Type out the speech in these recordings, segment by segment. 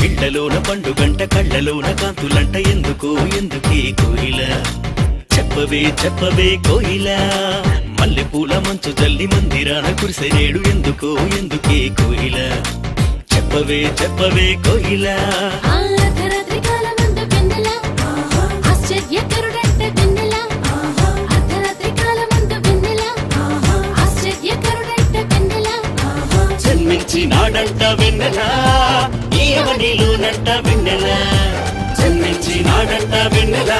కళ్ళలోన పండుగంట కళ్ళలోన కాంతులంట ఎందుకే కోయిల చెప్పవే చెప్పవే కోయిల మల్లెపూల మంచు జల్లి మందిరాన కురిసెనేడు ఎందుకే కోయిల చెప్పవే చెప్పవే కోయిల జన్మించి నాడంట వెన్నెల ఈయవనిలోనంట వెన్నెల జన్మించి నాడంట వెన్నెల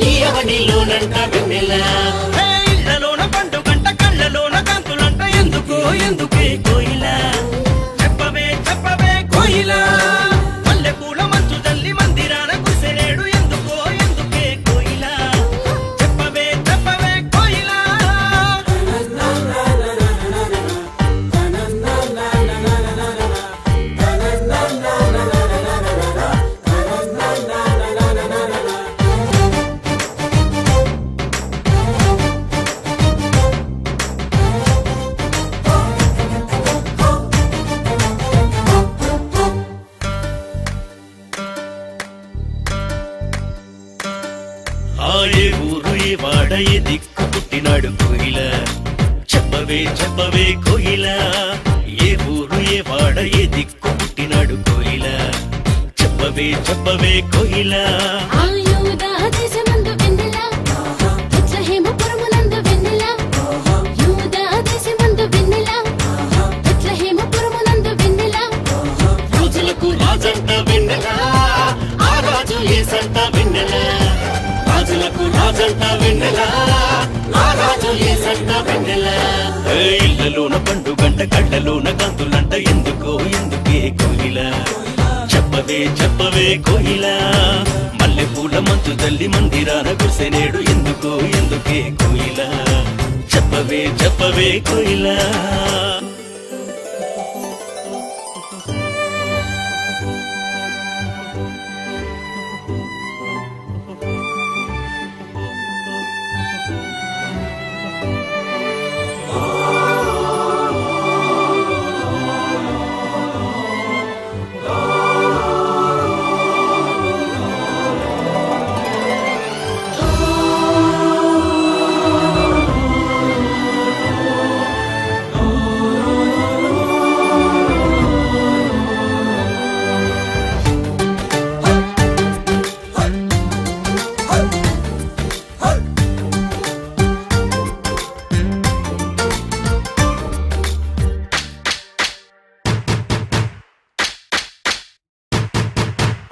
ఈయవనిలోనంట వెన్నెల ఇళ్ళలోన పండుగంట కళ్ళలోన కాంతులంట ఎందుకే కోయిల చెప్పవే చెప్పవే కోయిల మల్లెపూల మంచు జల్లి మందిరాన కురిసెనేడు ఎందుకే కోయిల చెప్పవే చెప్పవే కోయిల ఏ ఊరు ఏ వాడ ఏ దిక్కు పుట్టినాడు కోయిల చెప్పవే చెప్పవే కోయిల ఏ ఊరు ఏ వాడ ఏ దిక్కు పుట్టినాడు కోయిల చెప్పవే చెప్పవే కోయిల రాజులకు రాజంట వెన్నెల ఆ రాజు ఏసంట వెన్నెల రాజులకు రాజంట వెన్నెల ఆ రాజు ఏసంట వెన్నెల ఇళ్ళలోన పండుగంట కళ్ళలోన కాంతులంట ఎందుకే కోయిల చెప్పవే చెప్పవే కోయిల మల్లెపూల మంచు జల్లి మందిరాన కురిసెనేడు ఎందుకే కోయిల చెప్పవే చెప్పవే కోయిల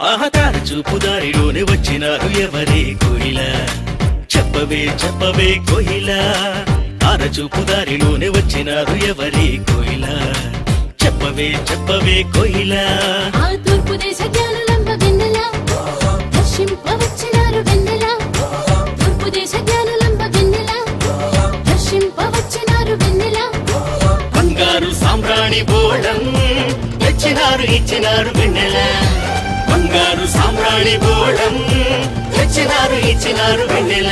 ఆహతార చూపు దారిలోనే వచ్చినారు ఎవరే కోయిల చెప్పవే చెప్పవే కోయిల ఆర చూపు దారిలోనే వచ్చినారు ఎవరే కోయిల చెప్పవే చెప్పవే కోయిల తూర్పు దేశ జ్ఞానులంబ వెన్నెల దర్శింపవచ్చినారు వెన్నెల తూర్పు దేశ జ్ఞానులంబ వెన్నెల దర్శింపవచ్చినారు వెన్నెల బంగారు సామ్రాణి బోళం ఇచ్చినారు వెన్నెల బంగారు సామ్రాణి బోళం ఇచ్చినారు వెన్నెల